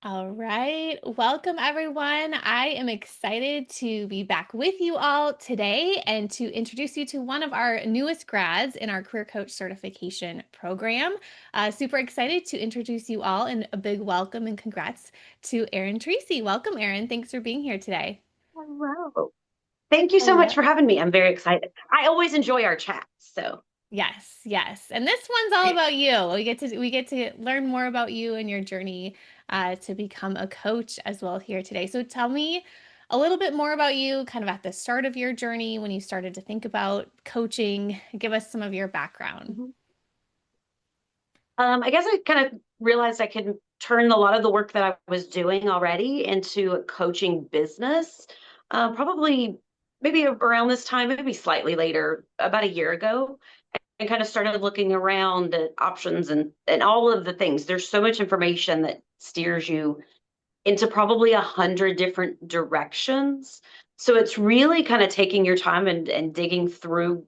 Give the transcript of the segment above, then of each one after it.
All right. Welcome, everyone. I am excited to be back with you all today and to introduce you to one of our newest grads in our Career Coach Certification program. Super excited to introduce you all, and a big welcome and congrats to Erin Treacy. Welcome, Erin. Thanks for being here today. Hello. Thank you so much Hello. for having me. I'm very excited. I always enjoy our chats. So, Yes, yes. And this one's all about you. We get to learn more about you and your journey to become a coach as well here today. So tell me a little bit more about you, kind of at the start of your journey when you started to think about coaching. Give us some of your background. mhm. I guess I kind of realized I could turn a lot of the work that I was doing already into a coaching business. Probably maybe around this time, maybe slightly later, about a year ago, and kind of started looking around at options and all of the things. There's so much information that steers you into probably 100 different directions. So it's really kind of taking your time and digging through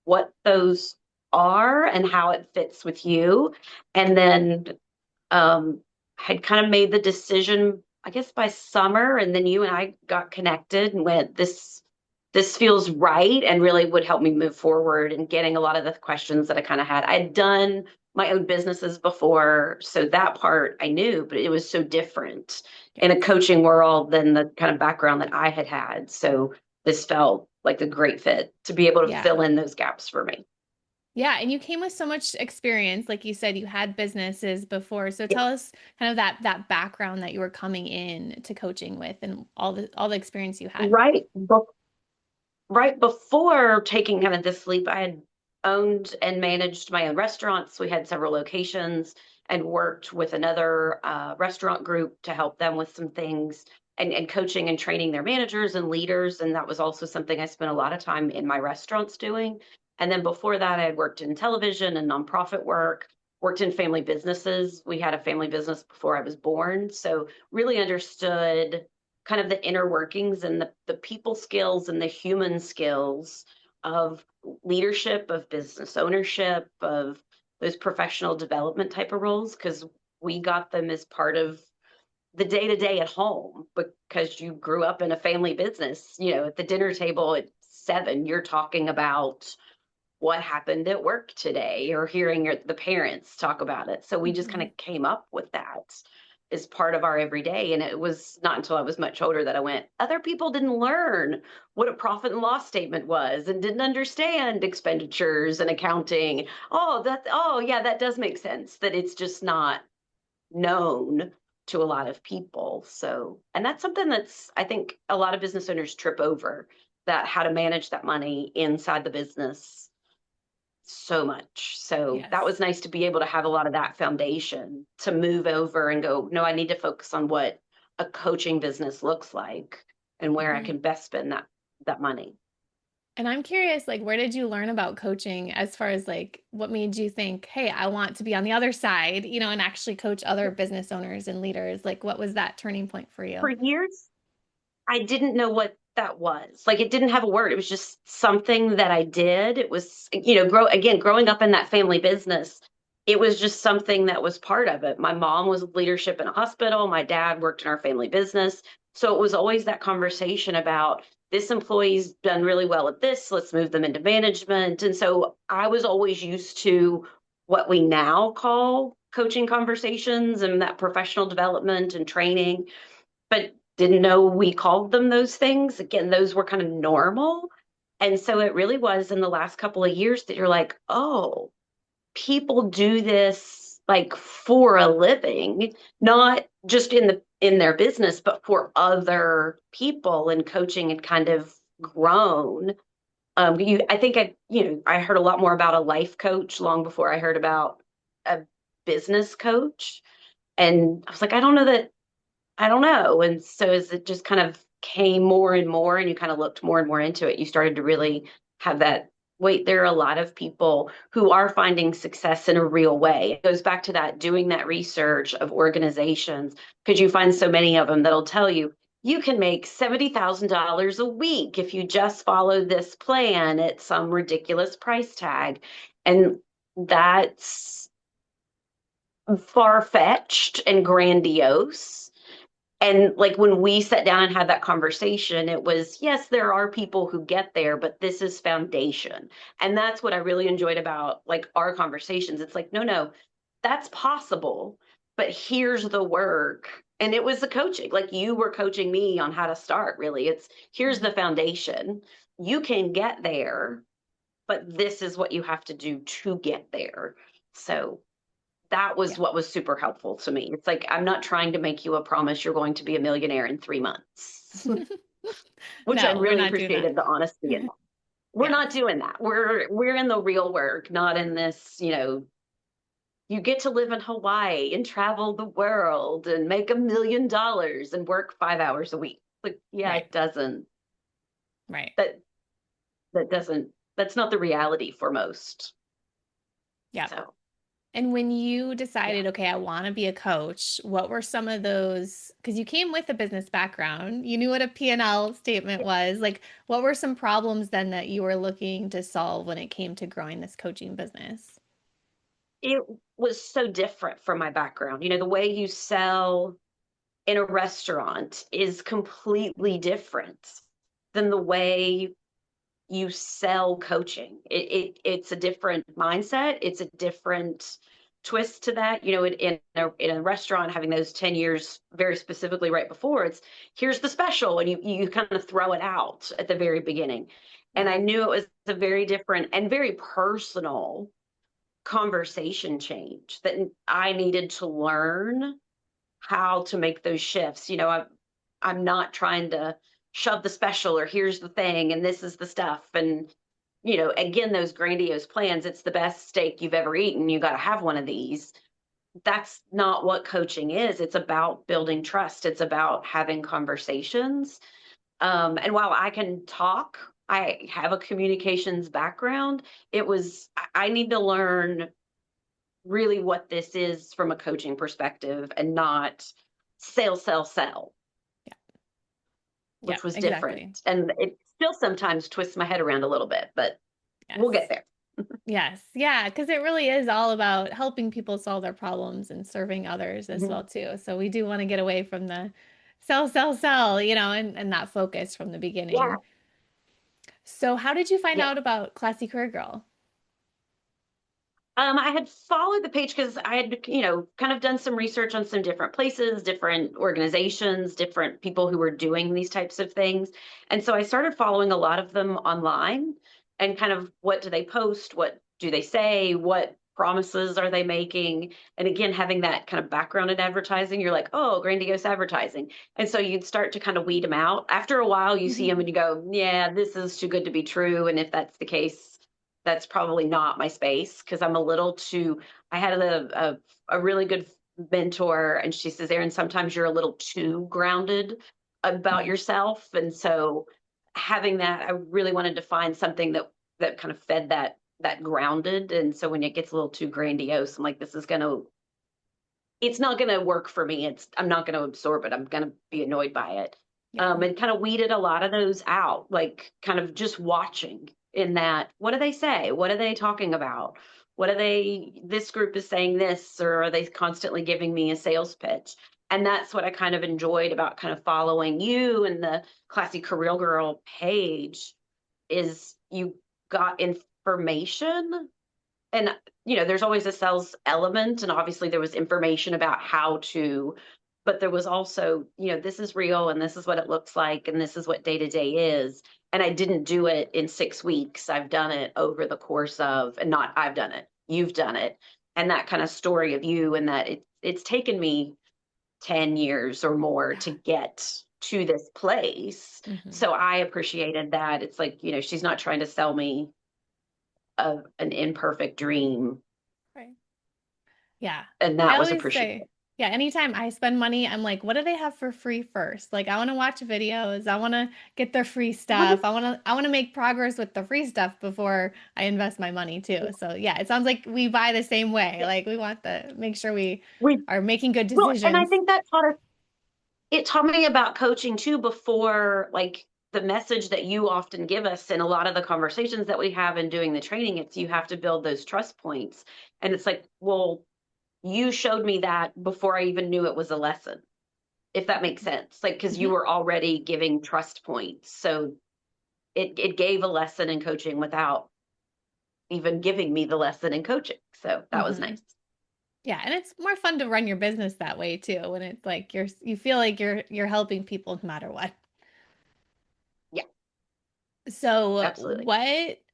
what those are and how it fits with you. And then had kind of made the decision, I guess by summer, and then you and I got connected and went, this feels right and really would help me move forward and getting a lot of the questions that I kind of had. I'd done my own businesses before, so that part I knew, but it was so different in a Yes. coaching world than the kind of background that I had had. So this felt like a great fit to be able to Yeah. fill in those gaps for me. Yeah, and you came with so much experience. Like you said, you had businesses before. So Yeah. tell us kind of that background that you were coming in to coaching with and all the experience you had. Right. Right before taking kind of this leap, I had owned and managed my own restaurants. We had several locations and worked with another restaurant group to help them with some things and coaching and training their managers and leaders. And that was also something I spent a lot of time in my restaurants doing. And then before that, I had worked in television and nonprofit work, worked in family businesses. We had a family business before I was born. So really understood kind of the inner workings and the people skills and the human skills of leadership, of business ownership, of those professional development type of roles, because we got them as part of the day to day at home because you grew up in a family business. At the dinner table at 7, you're talking about what happened at work today or hearing the parents talk about it. So we just kind Mhm. of came up with that as part of our everyday. And it was not until I was much older that I went, other people didn't learn what a profit and loss statement was and didn't understand expenditures and accounting. Oh, yeah, that does make sense that it's just not known to a lot of people. So, and that's something that's, I think a lot of business owners trip over, that how to manage that money inside the business so much. So that Yes. was nice to be able to have a lot of that foundation to move over and go, no, I need to focus on what a coaching business looks like and where I Mhm. can best spend that money. And I'm curious, like, where did you learn about coaching as far as like what made you think, hey, I want to be on the other side, and actually coach other business owners and leaders? Like, what was that turning point for For you? years, I didn't know what that was. Like it didn't have a word. It was just something that I did. It was, growing up in that family business, it was just something that was part of it. My mom was leadership in a hospital. My dad worked in our family business. So it was always that conversation about this employee's done really well at this. Let's move them into management. And so I was always used to what we now call coaching conversations and that professional development and training, but didn't know we called them those things. Again, those were kind of normal. And so it really was in the last couple of years that you're like, oh, people do this like for a living, not just in their business, but for other people. And coaching had kind of grown. I think I heard a lot more about a life coach long before I heard about a business coach. And I was like, I don't know. And so as it just kind of came more and more, and you kind of looked more and more into it, you started to really have that wait, there are a lot of people who are finding success in a real way. It goes back to that doing that research of organizations, because you find so many of them that'll tell you you can make $70,000 a week if you just follow this plan at some ridiculous price tag. And that's far fetched and grandiose. And like when we sat down and had that conversation, it was, yes, there are people who get there, but this is foundation. And that's what I really enjoyed about like our conversations. It's like, no, no, that's possible, but here's the work. And it was the coaching, like you were coaching me on how to start, really. It's here's the foundation. You can get there, but this is what you have to do to get there. So that was Yeah. what was super helpful to me. It's like, I'm not trying to make you a promise you're going to be a millionaire in 3 months, which I No, we're really not doing that. appreciated the honesty in that. We're not Yes. doing that. We're in the real work, not in this, you get to live in Hawaii and travel the world and make $1 million and work 5 hours a week. Like, yeah, Right. it doesn't, Right. that, that doesn't, that's not the reality for most. Yeah. So, And when you yeah. decided, okay, I want to be a coach, what were some of those? Because you came with a business background, you knew what a P&L statement was. Like, what were some problems then that you were looking to solve when it came to growing this coaching business? It was so different from my background. The way you sell in a restaurant is completely different than the way you sell coaching. It's a different mindset. It's a different twist to that. In a restaurant, having those 10 years very specifically right before, it's here's the special, and you kind of throw it out at the very beginning. And Yeah. I knew it was a very different and very personal conversation change that I needed to learn how to make those shifts. I'm not trying to shove the special or here's the thing and this is the stuff. And, again, those grandiose plans, it's the best steak you've ever eaten. You got to have one of these. That's not what coaching is. It's about building trust. It's about having conversations. And while I can talk, I have a communications background. I need to learn really what this is from a coaching perspective and not sell, sell, sell, Yeah. Yeah, which was different. exactly. And it still sometimes twists my head around a little bit, but we'll get Yes. there. Yes. Yeah, because it really is all about helping people solve their problems and serving others as Mhm. well too. So we do want to get away from the sell, sell, sell, and that focus from the Yeah. beginning. So how did you find Yeah. out about Classy Career Girl? I had followed the page because I had, kind of done some research on some different places, different organizations, different people who were doing these types of things. And so I started following a lot of them online and kind of what do they post? What do they say? What promises are they making? And again, having that kind of background in advertising, you're like, oh, grandiose advertising. And so you'd start to kind of weed them out. After a while, you see them and you go, yeah, this is too good to be true. And if that's the case, that's probably not my space because I'm a little too. I had a really good mentor, and she says, Erin, sometimes you're a little too grounded about Mm, yourself. And so having that, I really wanted to find something that kind of fed that grounded. And so when it gets a little too grandiose, I'm like, this is gonna it's not gonna work for me. I'm not gonna absorb it. I'm gonna be annoyed by it. yeah. And kind of weeded a lot of those out, like kind of just watching in that, what do they say? What are they talking about? This group is saying this, or are they constantly giving me a sales pitch? And that's what I kind of enjoyed about kind of following you and the Classy Career Girl page is you got information and there's always a sales element, and obviously there was information about how to, but there was also, this is real and this is what it looks like and this is what day to day is. And I didn't do it in 6 weeks. I've done it over the course of, and not I've done it, you've done it. And that kind of story of you, and that it's taken me 10 years or more to get to this place. Hmm. So I appreciated that. It's like, she's not trying to sell me an imperfect dream, Right. Yeah. and I that was always appreciated. say, yeah, anytime I spend money, I'm like, what do they have for free first? Like I want to watch videos, I want to get their free stuff. I want to make progress with the free stuff before I invest my money too. So yeah, it sounds like we buy the same way. Like we want to make sure we We are making good well, and I decisions. think that it taught me about coaching too before, like the message that you often give us in a lot of the conversations that we have in doing the training. It's you have to build those trust points, and it's like, well, you showed me that before I even knew it was a lesson. if that makes sense. Like, because you Hmm. were already giving trust points. So it gave a lesson in coaching without even giving me the lesson in coaching. So that was Hmm. nice. Yeah, and it's more fun to run your business that way too, when it's like you feel like you're helping people no matter what. Yeah, So absolutely.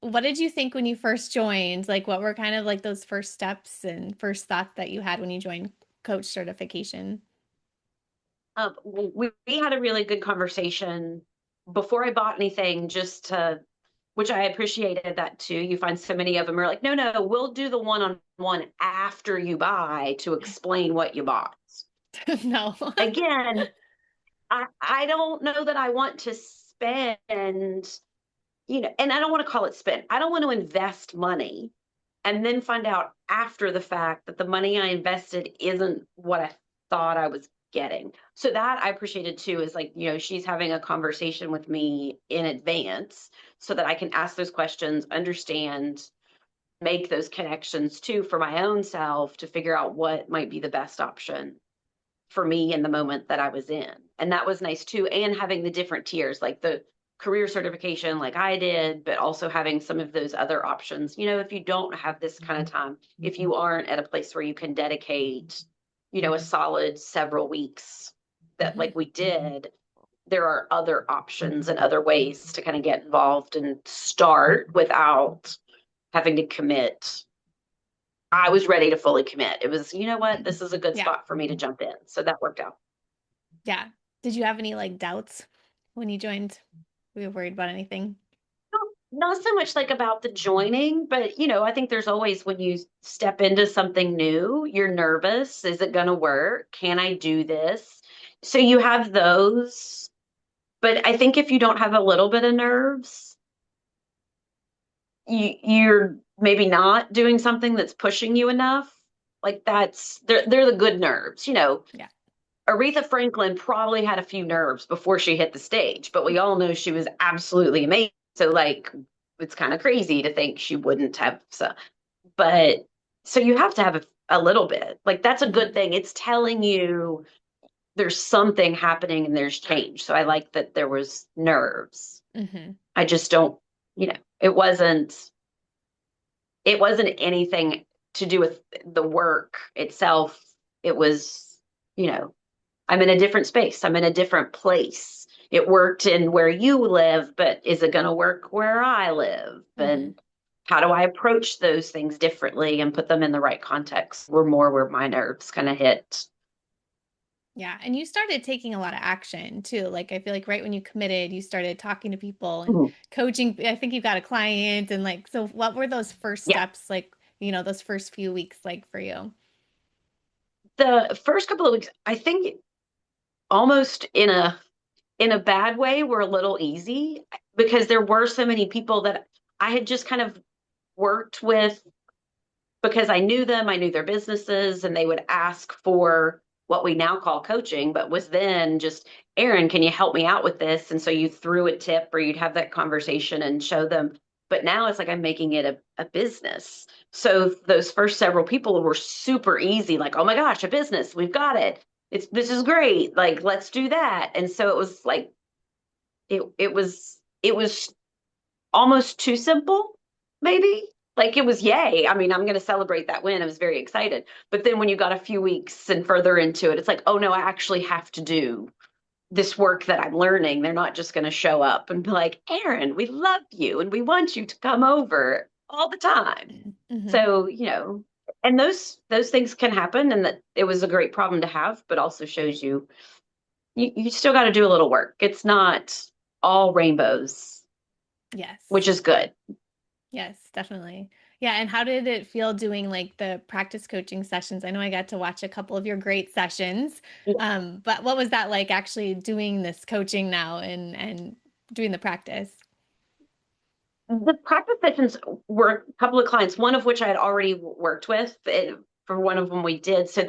what did you think when you first joined? Like what were kind of like those first steps and first thoughts that you had when you joined coach certification? We had a really good conversation before I bought anything, just to, which I appreciated that too. You find so many of them are like, no, no, we'll do the one-on-one after you buy to explain what you bought. No. Again, I don't know that I want to spend, and I don't want to call it spend. I don't want to invest money and then find out after the fact that the money I invested isn't what I thought I was getting. So that I appreciated too, is like, she's having a conversation with me in advance so that I can ask those questions, understand, make those connections too for my own self to figure out what might be the best option for me in the moment that I was in. And that was nice too. And having the different tiers, like the career certification, like I did, but also having some of those other options. If you don't have this kind of time, if you aren't at a place where you can dedicate, a solid several weeks that Hmm. like we did, there are other options and other ways to kind of get involved and start without having to commit. I was ready to fully commit. It was, you know what, this is a good Yeah. spot for me to jump in. So that worked out. Yeah. Did you have any like doubts when you joined? Were you worried about anything? Not so much like about the joining, but I think there's always when you step into something new, you're nervous. Is it going to work? Can I do this? So you have those. But I think if you don't have a little bit of nerves, you're maybe not doing something that's pushing you enough. Like they're the good nerves. Yeah. Aretha Franklin probably had a few nerves before she hit the stage, but we all know she was absolutely amazing. So like it's kind of crazy to think she wouldn't have. So, but so you have to have a little bit. Like that's a good Hmm. thing. It's telling you there's something happening and there's change. So I like that there was nerves. Hmm. I just don't, it wasn't anything to do with the work itself. It was, you know, I'm in a different space. I'm in a different place. It worked in where you live, but is it going to work where I live? Hmm. And how do I approach those things differently and put them in the right context? Were more where my nerves kind of hit. Yeah. And you started taking a lot of action too. Like I feel like right when you committed, you started talking to people and Mhm. coaching. I think you've got a client and like, so what were those first Yeah. steps like, those first few weeks like for you? The first couple of weeks, I think almost in a bad way were a little easy because there were so many people that I had just kind of worked with because I knew them, I knew their businesses, and they would ask for what we now call coaching, but was then just, Erin, can you help me out with this? And so you threw a tip or you'd have that conversation and show them. But now it's like I'm making it a business. So those first several people were super easy, like, oh my gosh, a business, we've got it. This is great. Like, let's do that. And so it was like it was almost too simple, maybe. Like it was yay. I mean, I'm going to celebrate that win. I was very excited. But then when you got a few weeks and further into it, it's like, oh no, I actually have to do this work that I'm learning. They're not just going to show up and be like, Erin, we love you and we want you to come over all the time. Hmm. So, and those things can happen and that it was a great problem to have, but also shows you still got to do a little work. It's not all rainbows, which Yes. is good. Yes, definitely. Yeah. And how did it feel doing like the practice coaching sessions? I know I got to watch a couple of your great sessions. But what was that like actually doing this coaching now and doing the practice? The practice sessions were a couple of clients, one of which I had already worked with. For one of them, we did. So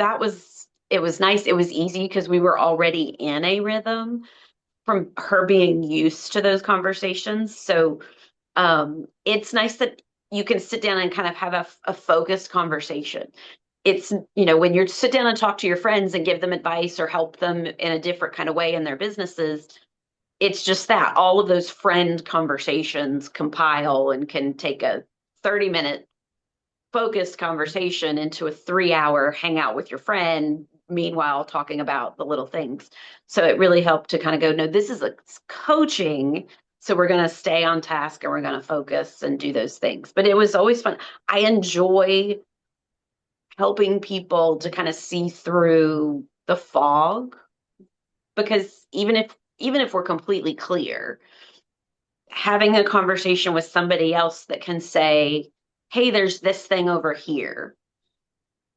it was nice. It was easy because we were already in a rhythm from her being used to those conversations. So it's nice that you can sit down and kind of have a focused conversation. it's, when you sit down and talk to your friends and give them advice or help them in a different kind of way in their businesses, it's just that all of those friend conversations compile and can take a 30-minute focused conversation into a 3-hour hangout with your friend, meanwhile talking about the little things. So it really helped to kind of go, no, this is a coaching. So we're going to stay on task and we're going to focus and do those things. But it was always fun. I enjoy helping people to kind of see through the fog, because even if we're completely clear, having a conversation with somebody else that can say, hey, there's this thing over here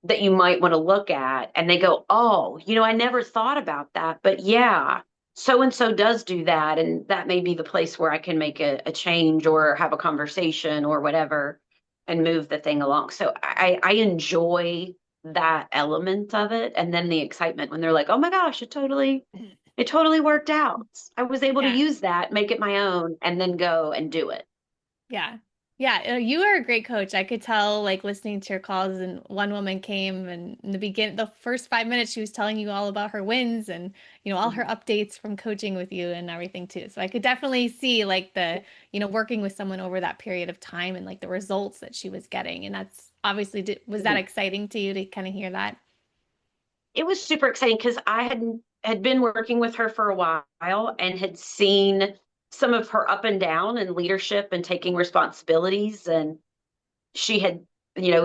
that you might want to look at. And they go, oh, I never thought about that. But yeah, so and so does do that. And that may be the place where I can make a change or have a conversation or whatever and move the thing along. So I enjoy that element of it. And then the excitement when they're like, oh my gosh, it totally worked out. I was able to Yeah. use that, make it my own, and then go and do it. Yeah. Yeah, you are a great coach. I could tell, like, listening to your calls, and one woman came, and in the first 5 minutes, she was telling you all about her wins and, all her Mhm. updates from coaching with you and everything too. So I could definitely see like working with someone over that period of time and like the results that she was getting. And that's obviously, was that Mhm. exciting to you to kind of hear that? It was super exciting because I had been working with her for a while and had seen some of her up and down in leadership and taking responsibilities. And she had,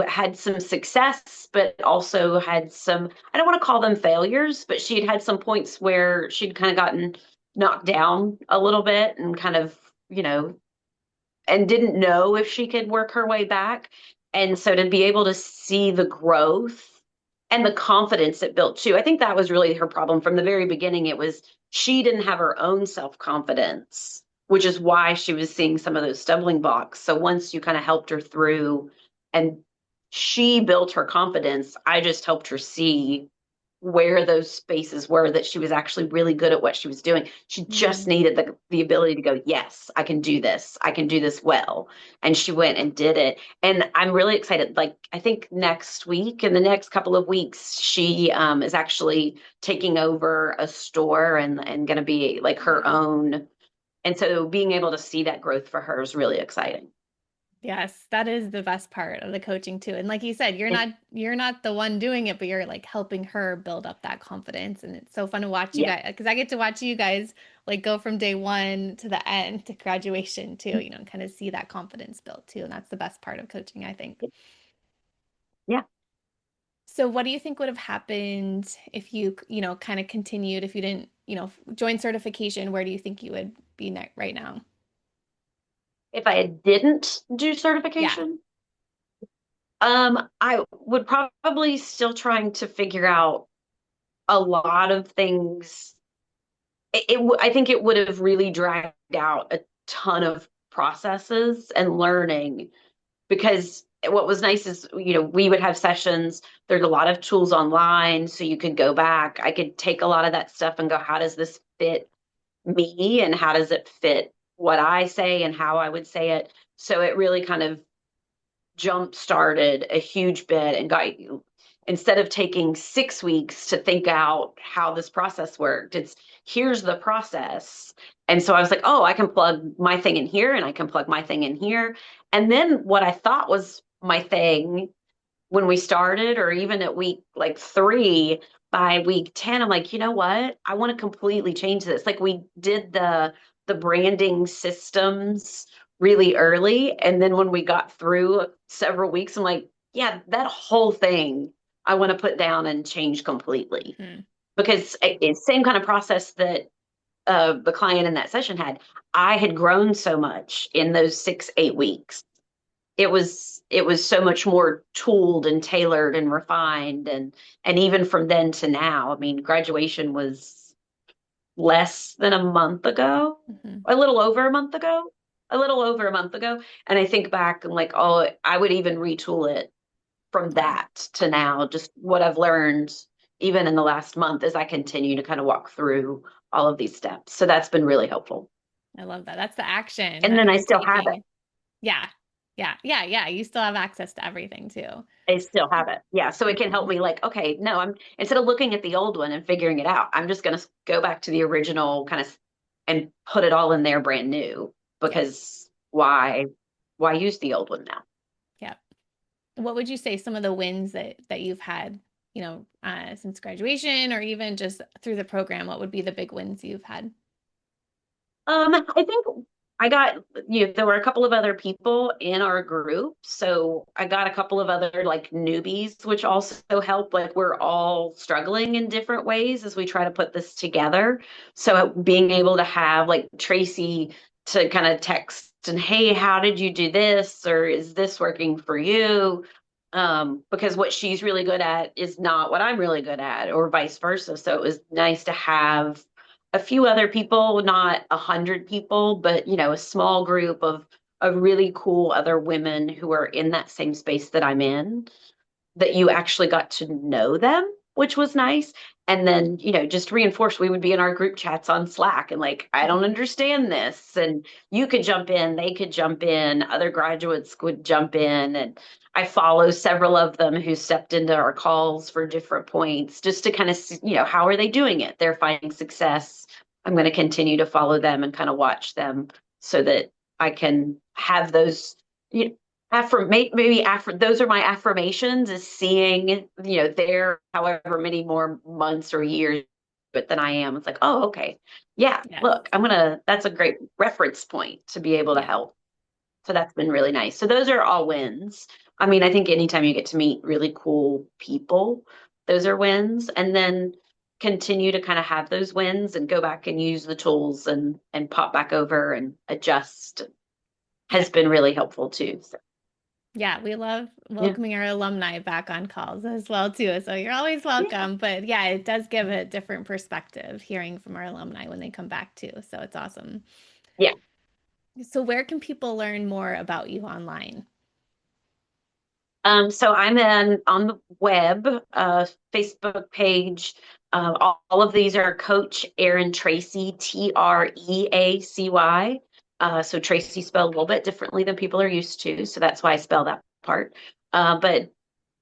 had some success, but also had some, I don't want to call them failures, but she had some points where she'd kind of gotten knocked down a little bit and kind of, and didn't know if she could work her way back. And so to be able to see the growth and the confidence it built too, I think that was really her problem from the very beginning. It was she didn't have her own self confidence, which is why she was seeing some of those stumbling blocks. So once you kind of helped her through and she built her confidence, I just helped her see where those spaces were that she was actually really good at what she was doing. She just Mm, needed the ability to go, yes, I can do this. I can do this well. And she went and did it. And I'm really excited. Like, I think next week, in the next couple of weeks, she is actually taking over a store and going to be like her wow. own. And so being able to see that growth for her is really exciting. Yes, that is the best part of the coaching too. And like you said, you're And not the one doing it, but you're like helping her build up that confidence. And it's so fun to watch you yeah. guys, because I get to watch you guys like go from day one to the end to graduation too, and kind of see that confidence built too. And that's the best part of coaching, I think. Yeah. So what do you think would have happened if you, kind of continued, if you didn't, join certification? Where do you think you would be right now? If I didn't do Yeah. certification, I would probably still trying to figure out a lot of things. I think it would have really dragged out a ton of processes and learning, because what was nice is, we would have sessions. There's a lot of tools online, so you could go back. I could take a lot of that stuff and go, how does this fit me? And how does it fit what I say and how I would say it? So it really kind of jump started a huge bit and got you, instead of taking 6 weeks to think out how this process worked, it's here's the process. And so I was like, oh, I can plug my thing in here and I can plug my thing in here. And then what I thought was my thing when we started, or even at week like 3, by week 10, I'm like, you know what? I want to completely change this. Like, we did the branding systems really early. And then when we got through several weeks, I'm like, yeah, that whole thing I want to put down and change completely. Hmm. Because it's same kind of process that the client in that session had. I had grown so much in those 6, 8 weeks. It was so much more tooled and tailored and refined. And even from then to now, I mean, graduation was less than a month ago, Hmm. a little over a month ago, a little over a month ago. And I think back and like, oh, I would even retool it from Yeah. that to now, just what I've learned even in the last month as I continue to kind of walk through all of these steps. So that's been really helpful. I love that. That's the action And that then I you're still have it. taking. Yeah. Yeah, yeah, yeah. You still have access to everything too. I still have it. Yeah. So it can help Mhm. me like, okay, no, I'm instead of looking at the old one and figuring it out, I'm just going to go back to the original kind of and put it all in there brand new Yep, because why use the old one now? yep. What would you say some of the wins that you've had, since graduation or even just through the program? What would be the big wins you've had? I think I got, there were a couple of other people in our group. So I got a couple of other like newbies, which also helped. Like we're all struggling in different ways as we try to put this together. So being able to have like Tracy to kind of text and, hey, how did you do this? Or is this working for you? Because what she's really good at is not what I'm really good at, or vice versa. So it was nice to have a few other people, not 100 people, but a small group of really cool other women who are in that same space that I'm in, that you actually got to know them, which was nice. And then, just reinforce, we would be in our group chats on Slack and like, I don't Hmm. understand this. And you could jump in, they could jump in, other graduates would jump in. And I follow several of them who stepped into our calls for different points just to kind of see, how are they doing it? They're finding success. I'm going to continue to follow them and kind of watch them so that I can have those, you maybe those are my affirmations, is seeing their however many more months or years but than I am. It's like, oh, okay, yeah, Yes. look, that's a great reference point to be able to Yeah. help. So that's been really nice. So those are all wins. I mean, I think anytime you get to meet really cool people, those are wins. And then continue to kind of have those wins and go back and use the tools and pop back over and adjust Yeah. has been really helpful too. So Yeah, we love yeah. welcoming our alumni back on calls as well too. So you're always Yeah. welcome. But yeah, it does give a different perspective hearing from our alumni when they come back too. So it's awesome. Yeah. So where can people learn more about you online? So I'm on the web, Facebook page. All of these are Coach Erin Treacy, Treacy. So Tracy spelled a little bit differently than people are used to. So that's why I spell that part. But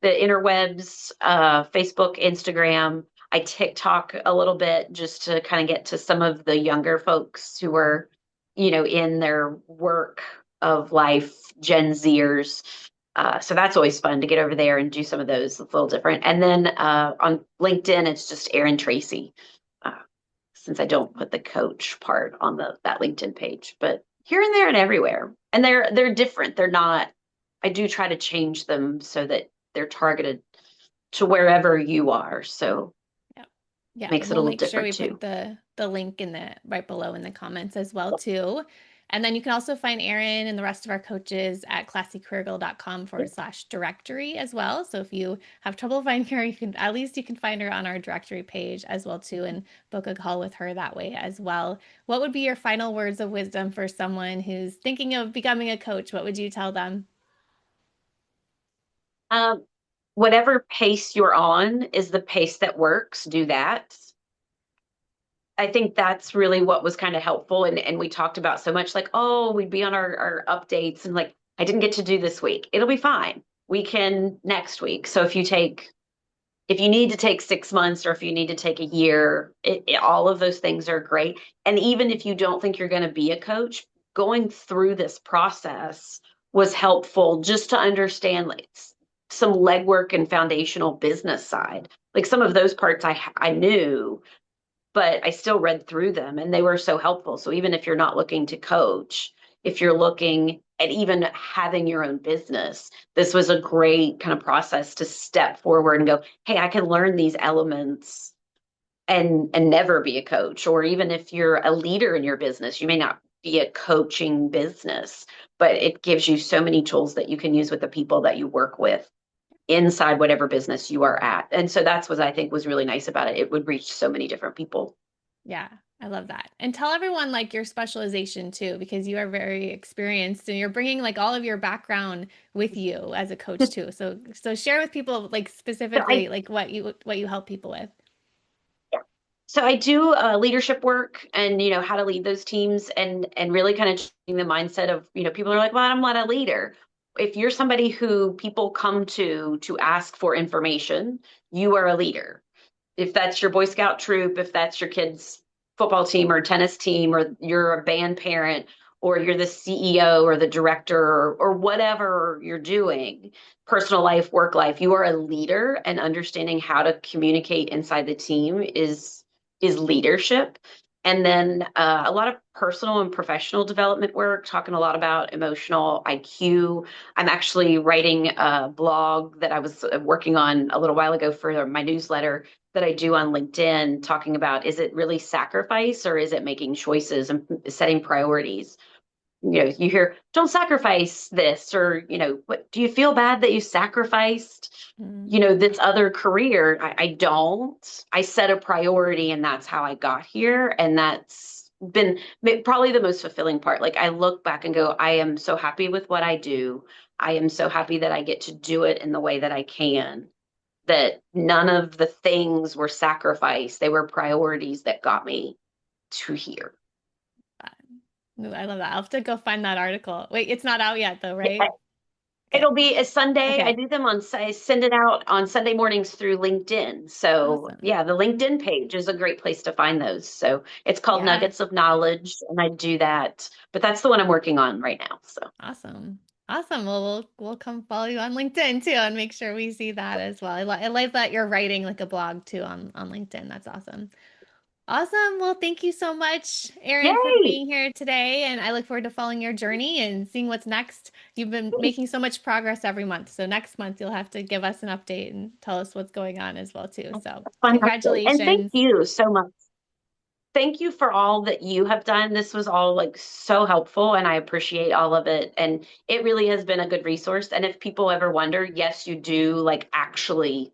the interwebs, Facebook, Instagram, I TikTok a little bit just to kind of get to some of the younger folks who are, in their work of life, Gen Zers. So that's always fun to get over there and do some of those. It's a little different. And then on LinkedIn, it's just Erin Treacy, uh, since I don't put the coach part on that LinkedIn page. But here and there and everywhere, and they're different. They're not. I do try to change them so that they're targeted to wherever you are. So Yeah. Yeah, makes it a we'll little make sure different we put too. the link in the right below in the comments as well too. And then you can also find Erin and the rest of our coaches at classycareergirl.com/directory as well. So if you have trouble finding her, you can find her on our directory page as well too, and book a call with her that way as well. What would be your final words of wisdom for someone who's thinking of becoming a coach? What would you tell them? Um, Whatever pace you're on is the pace that works. Do that. I think that's really what was kind of helpful. And we talked about so much like, oh, we'd be on our updates and like, I didn't get to do this week. It'll be fine. We can next week. So if you need to take 6 months or if you need to take a year, all of those things are great. And even if you don't think you're going to be a coach, going through this process was helpful just to understand like some legwork and foundational business side. Like some of those parts I knew, but I still read through them and they were so helpful. So even if you're not looking to coach, if you're looking at even having your own business, this was a great kind of process to step forward and go, hey, I can learn these elements and never be a coach. Or even if you're a leader in your business, you may not be a coaching business, but it gives you so many tools that you can use with the people that you work with inside whatever business you are at. And so that's what I think was really nice about it. It would reach so many different people. Yeah, I love that. And tell everyone like your specialization too, because you are very experienced and you're bringing like all of your background with you as a coach too. So share with people like So I specifically like what you help people with. yeah. So I do leadership work and how to lead those teams and really kind of changing the mindset of people are like, well, I'm not a leader. if you're somebody who people come to ask for information, you are a leader. If that's your Boy Scout troop, if that's your kids' football team or tennis team, or you're a band parent, or you're the CEO or the director or whatever you're doing, personal life, work life, you are a leader, and understanding how to communicate inside the team is leadership. And then a lot of personal and professional development work, talking a lot about emotional IQ. I'm actually writing a blog that I was working on a little while ago for my newsletter that I do on LinkedIn, talking about, is it really sacrifice or is it making choices and setting priorities? You hear, don't sacrifice this, or, what, do you feel bad that you sacrificed, Mm. this other career? I don't. I set a priority and that's how I got here. And that's been probably the most fulfilling part. Like I look back and go, I am so happy with what I do. I am so happy that I get to do it in the way that I can, that none of the things were sacrificed. They were priorities that got me to here. Ooh, I love that. I'll have to go find that article. Wait, it's not out yet though, right? Okay. It'll be a Sunday. I Okay. do them I send it out on Sunday mornings through LinkedIn. So Awesome. yeah, the LinkedIn page is a great place to find those. So it's called Yeah. Nuggets of Knowledge, and I do that. But that's the one I'm working on right now. So Awesome. Awesome. Well, we'll come follow you on LinkedIn too and make sure we see that as well. I like that you're writing like a blog too on LinkedIn. That's awesome. Awesome. Well, thank you so much, Erin, for yay! being here today. And I look forward to following your journey and seeing what's next. You've been making so much progress every month. So next month, you'll have to give us an update and tell us what's going on as well too. So Fun. And thank congratulations. you so much. Thank you for all that you have done. This was all like so helpful, and I appreciate all of it. And it really has been a good resource. And if people ever wonder, yes, you do like actually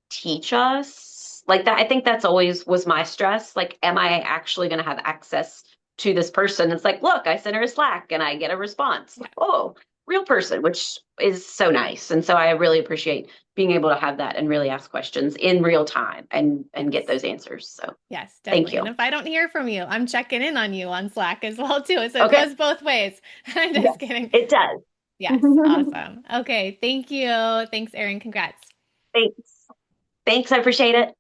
teach us like that. I think that's always was my stress. Like, am I actually going to have access to this person? It's like, look, I sent her a Slack and I get a response. Yeah. Like, oh, real person, which is so nice. And so I really appreciate being able to have that and really ask questions in real time and get Yes. those answers. So Yes, thank definitely. And you. if I don't hear from you, I'm checking in on you on Slack as well too. So it Okay. goes both ways. I'm just Yes, kidding. it does. Yes, awesome. Okay, thank you. Thanks, Erin. Congrats. Thanks. Thanks. I appreciate it.